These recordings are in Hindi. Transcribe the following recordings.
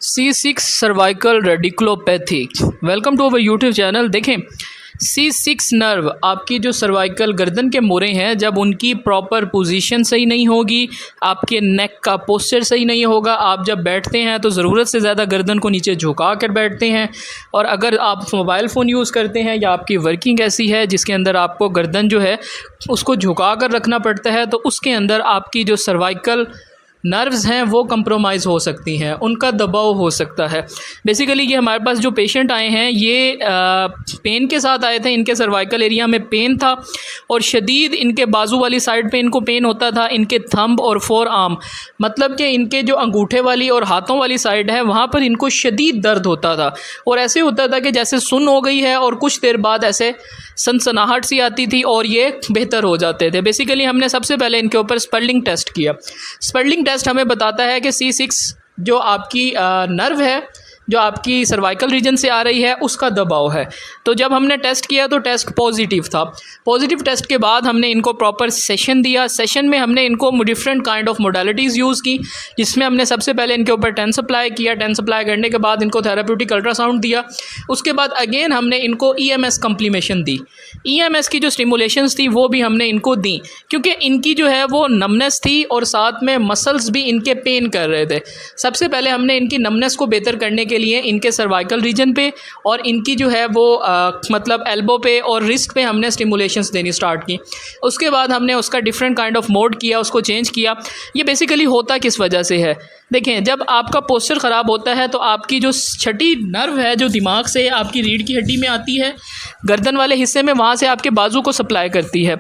C6 cervical radiculopathy. Welcome to our YouTube channel. देखें, C6 नर्व आपकी जो सर्वाइकल गर्दन के मोरे हैं, जब उनकी प्रॉपर पोजीशन सही नहीं होगी, आपके नेक का पोस्चर सही नहीं होगा, आप जब बैठते हैं तो ज़रूरत से ज़्यादा गर्दन को नीचे झुका कर बैठते हैं, और अगर आप मोबाइल फ़ोन यूज़ करते हैं या आपकी वर्किंग ऐसी है जिसके अंदर आपको गर्दन जो है उसको झुका कर रखना पड़ता है, तो उसके अंदर आपकी जो सर्वाइकल नर्व्स हैं वो कंप्रोमाइज़ हो सकती हैं, उनका दबाव हो सकता है। बेसिकली ये हमारे पास जो पेशेंट आए हैं ये पेन के साथ आए थे। इनके सर्वाइकल एरिया में पेन था और शदीद इनके बाजू वाली साइड पे इनको पेन होता था, इनके थंब और फोर आर्म, मतलब कि इनके जो अंगूठे वाली और हाथों वाली साइड है वहाँ पर इनको शदीद दर्द होता था, और ऐसे होता था कि जैसे सुन्न हो गई है और कुछ देर बाद ऐसे सनसनाहट सी आती थी और ये बेहतर हो जाते थे। बेसिकली हमने सबसे पहले इनके ऊपर स्पर्लिंग टेस्ट किया। स्पर्लिंग टेस्ट हमें बताता है कि C6 जो आपकी नर्व है, जो आपकी सर्वाइकल रीजन से आ रही है, उसका दबाव है। तो जब हमने टेस्ट किया तो टेस्ट पॉजिटिव था। पॉजिटिव टेस्ट के बाद हमने इनको प्रॉपर सेशन दिया। सेशन में हमने इनको different kind of modalities use की, जिसमें हमने सबसे पहले इनके ऊपर टेंस अप्लाई किया। टेंस अप्लाई करने के बाद इनको थेराप्यूटिक अल्ट्रासाउंड दिया। उसके बाद अगेन हमने इनको EMS कम्प्लीमेशन दी। EMS की जो स्टिमुलेशंस थी वो भी हमने इनको दी, क्योंकि इनकी जो है वो नमनेस थी और साथ में मसल्स भी इनके पेन कर रहे थे। सबसे पहले हमने इनकी नमनेस को बेहतर करने के लिए इनके सर्वाइकल रीजन पे और इनकी जो है वो मतलब एल्बो पे और रिस्ट पे हमने स्टिमुलेशंस देनी स्टार्ट की। उसके बाद हमने उसका डिफरेंट काइंड ऑफ मोड किया, उसको चेंज किया। ये बेसिकली होता किस वजह से है? देखें, जब आपका पोस्चर ख़राब होता है तो आपकी जो छठी नर्व है जो दिमाग से आपकी रीढ़ की हड्डी में आती है, गर्दन वाले हिस्से में, वहाँ से आपके बाजू को सप्लाई करती है,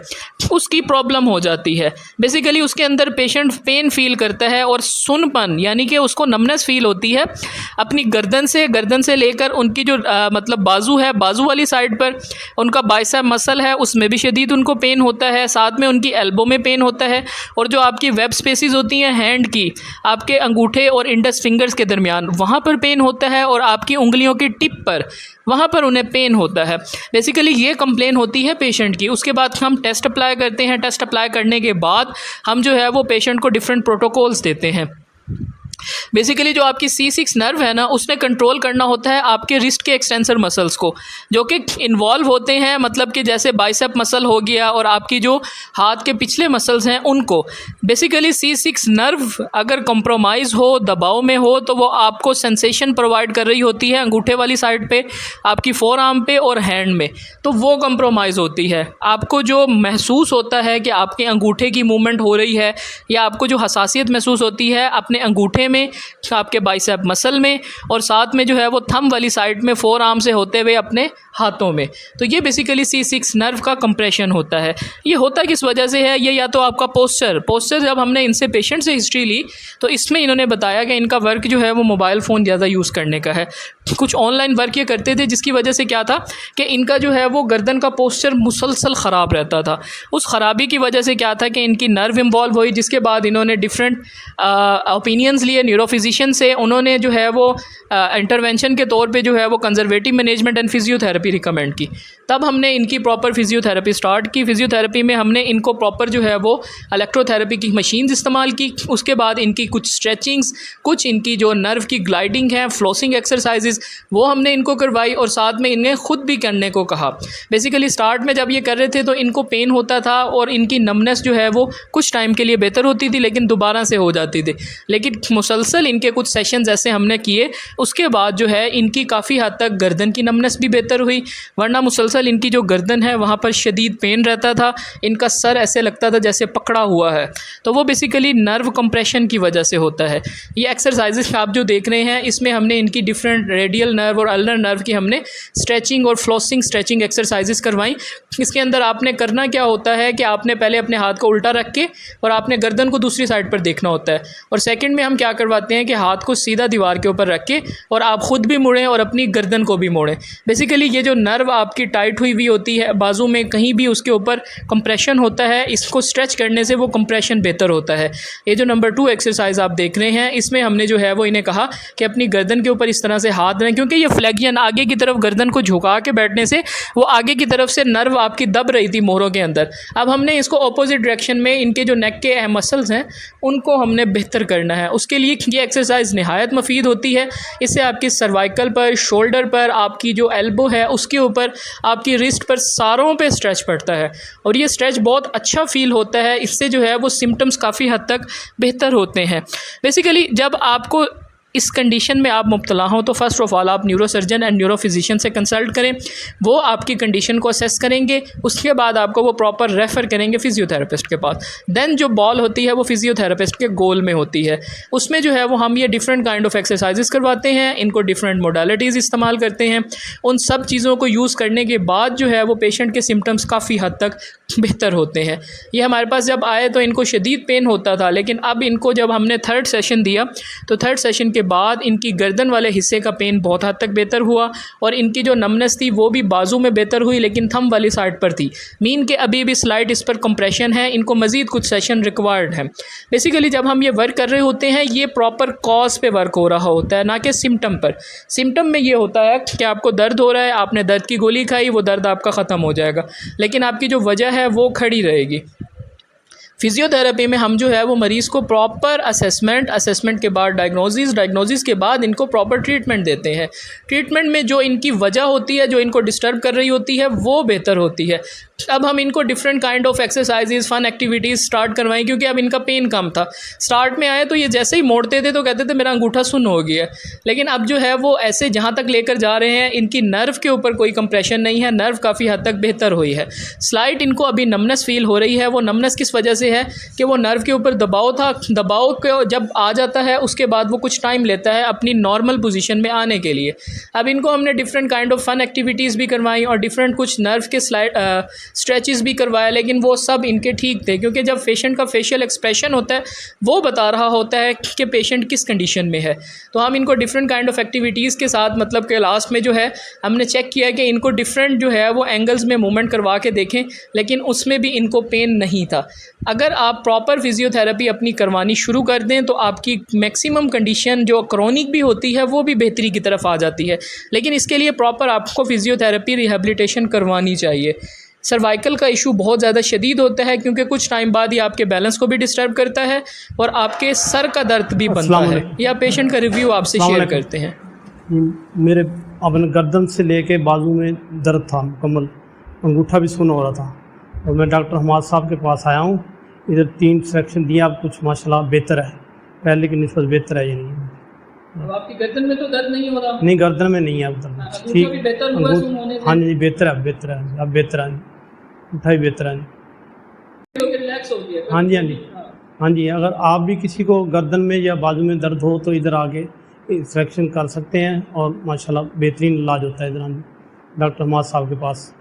उसकी प्रॉब्लम हो जाती है। बेसिकली उसके अंदर पेशेंट पेन फील करता है और सुनपन, यानी कि उसको नमनेस फील होती है अपनी गर्दन से लेकर उनकी जो मतलब बाजू है, बाजू वाली साइड पर उनका बाइसेप मसल है, उसमें भी शदीद उनको पेन होता है। साथ में उनकी एल्बो में पेन होता है, और जो आपकी वेब स्पेसिस होती हैं हैंड की, आपके अंगूठे और इंडेक्स फिंगर्स के दरमियान, वहाँ पर पेन होता है, और आपकी उंगलियों की टिप पर, वहाँ पर उन्हें पेन होता है। बेसिकली ये कंप्लेन होती है पेशेंट की। उसके बाद हम टेस्ट अप्लाई करते हैं। टेस्ट अप्लाई करने के बाद हम जो है वो पेशेंट को डिफरेंट प्रोटोकॉल्स देते हैं। बेसिकली जो आपकी C6 नर्व है ना, उसने कंट्रोल करना होता है आपके रिस्ट के एक्सटेंसर मसल्स को, जो कि इन्वॉल्व होते हैं, मतलब कि जैसे बाइसेप मसल हो गया और आपकी जो हाथ के पिछले मसल्स हैं उनको। बेसिकली C6 नर्व अगर कंप्रोमाइज़ हो, दबाव में हो, तो वो आपको सेंसेशन प्रोवाइड कर रही होती है अंगूठे वाली साइड पे, आपकी फोर आर्म पे और हैंड में, तो वो कंप्रोमाइज़ होती है। आपको जो महसूस होता है कि आपके अंगूठे की मूवमेंट हो रही है, या आपको जो हसासियत महसूस होती है अपने अंगूठे में, आपके बाइसेप मसल में, और साथ में जो है वो थंब वाली साइड में फोर आर्म से होते हुए अपने हाथों में, तो ये बेसिकली C6 नर्व का कंप्रेशन होता है। ये होता किस वजह से है? ये या तो आपका पोस्चर जब हमने इनसे पेशेंट से हिस्ट्री ली तो इसमें इन्होंने बताया कि इनका वर्क जो है वो मोबाइल फ़ोन ज़्यादा यूज़ करने का है। कुछ ऑनलाइन वर्क ये करते थे, जिसकी वजह से क्या था कि इनका जो है वो गर्दन का पोस्चर मुसलसल ख़राब रहता था। उस ख़राबी की वजह से क्या था कि इनकी नर्व इन्वॉल्व हुई, जिसके बाद इन्होंने डिफरेंट ओपिनियंस लिए न्यूरोफिजिशियन से। उन्होंने जो है वो इंटरवेंशन के तौर पे जो है वो conservative management and physiotherapy recommend की। तब हमने इनकी प्रॉपर फिजियोथेरेपी स्टार्ट की। फिजियोथेरेपी में हमने इनको प्रॉपर जो है वो इलेक्ट्रोथेरेपी की मशीन्स इस्तेमाल की। उसके बाद इनकी कुछ स्ट्रेचिंग्स, कुछ इनकी जो नर्व की ग्लाइडिंग है, फ्लोसिंग एक्सरसाइजेज, वो हमने इनको करवाई, और साथ में इन्हें खुद भी करने को कहा। बेसिकली स्टार्ट में जब ये कर रहे थे तो इनको पेन होता था और इनकी नमनेस जो है वो कुछ टाइम के लिए बेहतर होती थी, लेकिन दोबारा से हो जाती थी। लेकिन मुसलसल इनके कुछ सेशंस ऐसे हमने किए, उसके बाद जो है इनकी काफ़ी हद तक गर्दन की नमनेस भी बेहतर हुई, वरना मुसलसल इनकी जो गर्दन है वहाँ पर शदीद पेन रहता था। इनका सर ऐसे लगता था जैसे पकड़ा हुआ है, तो वो बेसिकली नर्व कंप्रेशन की वजह से होता है। ये एक्सरसाइजेस आप जो देख रहे हैं, इसमें हमने इनकी डिफरेंट रेडियल नर्व और अल्नर नर्व की हमने स्ट्रेचिंग और फ्लोसिंग स्ट्रेचिंग एक्सरसाइजेस करवाई। इसके अंदर आपने करना क्या होता है कि आपने पहले अपने हाथ को उल्टा रख के और आपने गर्दन को दूसरी साइड पर देखना होता है, और सेकंड में हम क्या करवाते हैं कि हाथ को सीधा दीवार के ऊपर रख के और आप ख़ुद भी मुड़ें और अपनी गर्दन को भी मोड़ें। बेसिकली ये जो नर्व आपकी टाइट हुई होती है बाजू में, कहीं भी उसके ऊपर कंप्रेशन होता है, इसको स्ट्रेच करने से वो कंप्रेशन बेहतर होता है। ये जो नंबर 2 एक्सरसाइज आप देख रहे हैं, इसमें हमने जो है वो इन्हें कहा कि अपनी गर्दन के ऊपर इस तरह से हाथ दें, क्योंकि ये फ्लेक्शन आगे की तरफ गर्दन को झुका के बैठने से वो आगे की तरफ से नर्व आपकी दब रही थी मोहरों के अंदर। अब हमने इसको अपोजिट डायरेक्शन में इनके जो नेक के मसल्स हैं उनको हमने बेहतर करना है। उसके लिए ये एक्सरसाइज नहायत मुफीद होती है। इससे आपकी सर्वाइकल पर, शोल्डर पर, आपकी जो एल्बो है उसके ऊपर, आपकी रिस्ट पर, सारों पे स्ट्रेच पड़ता है और ये स्ट्रेच बहुत अच्छा फील होता है। इससे जो है वो सिम्टम्स काफ़ी हद तक बेहतर होते हैं। बेसिकली जब आपको इस कंडीशन में आप मुब्तला हों तो फ़र्स्ट ऑफ़ ऑल आप न्यूरोसर्जन एंड न्यूरोफिजिशियन से कंसल्ट करें। वो आपकी कंडीशन को असेस करेंगे, उसके बाद आपको वो प्रॉपर रेफ़र करेंगे फ़िज़ियोथेरेपिस्ट के पास। दैन जो बॉल होती है वो फ़िज़ियोथेरेपिस्ट के गोल में होती है। उसमें जो है वो हम ये डिफरेंट काइंड ऑफ एक्सरसाइजेस करवाते हैं, इनको डिफरेंट मोडालिटीज़ इस्तेमाल करते हैं। उन सब चीज़ों को यूज़ करने के बाद जो है वो पेशेंट के सिम्टम्स काफ़ी हद तक बेहतर होते हैं। ये हमारे पास जब आए तो इनको शदीद पेन होता था, लेकिन अब इनको जब हमने 3rd सेशन दिया तो 3rd सेशन के बाद इनकी गर्दन वाले हिस्से का पेन बहुत हद तक बेहतर हुआ और इनकी जो नमनेस थी वो भी बाजू में बेहतर हुई, लेकिन थंब वाली साइड पर थी। मीन के अभी भी स्लाइट इस पर कंप्रेशन है, इनको मज़ीद कुछ सेशन रिक्वायर्ड है। बेसिकली जब हम ये वर्क कर रहे होते हैं ये प्रॉपर कॉज पे वर्क हो रहा होता है, ना कि सिम्टम पर। सिम्टम में ये होता है कि आपको दर्द हो रहा है, आपने दर्द की गोली खाई, वो दर्द आपका ख़त्म हो जाएगा, लेकिन आपकी जो वजह है वो खड़ी रहेगी। फिज़ियोथेरेपी में हम जो है वो मरीज़ को प्रॉपर असेसमेंट के बाद डायग्नोसिस के बाद इनको प्रॉपर ट्रीटमेंट देते हैं। ट्रीटमेंट में जो इनकी वजह होती है, जो इनको डिस्टर्ब कर रही होती है, वो बेहतर होती है। अब हम इनको different kind of exercises, fun activities start करवाएं, क्योंकि अब इनका पेन कम था। स्टार्ट में आए तो ये जैसे ही मोड़ते थे तो कहते थे मेरा अंगूठा सुन्न हो गया है, लेकिन अब जो है वो ऐसे जहाँ तक लेकर जा रहे हैं, इनकी नर्व के ऊपर कोई कंप्रेशन नहीं है, नर्व काफ़ी हद तक बेहतर हुई है। स्लाइट इनको अभी नमनेस फील हो रही है। वो नमनेस किस वजह से है कि वो नर्व के ऊपर दबाव था, दबाव को जब आ जाता है उसके बाद वो कुछ टाइम लेता है अपनी नॉर्मल पोजीशन में आने के लिए। अब इनको हमने different kind of fun activities भी करवाई और डिफरेंट कुछ नर्व के स्ट्रेचेस भी करवाया, लेकिन वो सब इनके ठीक थे, क्योंकि जब पेशेंट का फेशियल एक्सप्रेशन होता है वो बता रहा होता है कि पेशेंट किस कंडीशन में है। तो हम इनको डिफरेंट काइंड ऑफ एक्टिविटीज़ के साथ, मतलब कि लास्ट में जो है हमने चेक किया कि इनको डिफरेंट जो है वो एंगल्स में मूवमेंट करवा के देखें, लेकिन उसमें भी इनको पेन नहीं था। अगर आप प्रॉपर फिज़ियोथेरेपी अपनी करवानी शुरू कर दें तो आपकी मैक्सिमम कंडीशन जो क्रॉनिक भी होती है वो भी बेहतरी की तरफ आ जाती है, लेकिन इसके लिए प्रॉपर आपको फिज़ियोथेरेपी रिहेबिलिटेशन करवानी चाहिए। सर्वाइकल का इशू बहुत ज़्यादा शदीद होता है, क्योंकि कुछ टाइम बाद ये आपके बैलेंस को भी डिस्टर्ब करता है और आपके सर का दर्द भी बनता है। या पेशेंट का रिव्यू आपसे शेयर करते हैं। मेरे अपने गर्दन से लेके बाजू में दर्द था मुकम्मल, अंगूठा भी सुन्न हो रहा था और मैं डॉक्टर हमाद साहब के पास आया हूँ। इधर 3 सेक्शन दिया, अब कुछ माशाल्लाह बेहतर है, पहले की निस्बत बेहतर है। ये नहीं, अब आपकी गर्दन में तो दर्द नहीं हो रहा? नहीं, गर्दन में नहीं है अब दर्द, ठीक। हाँ जी, बेहतर है, बेहतर है, अब बेहतर है, उठा ही बेहतर है, रिलैक्स हो गया। हाँ जी, हाँ जी, हाँ जी। अगर आप भी किसी को गर्दन में या बाजू में दर्द हो तो इधर आके इंस्पेक्शन कर सकते हैं और माशाल्लाह बेहतरीन इलाज होता है इधर डॉक्टर हमाद साहब के पास।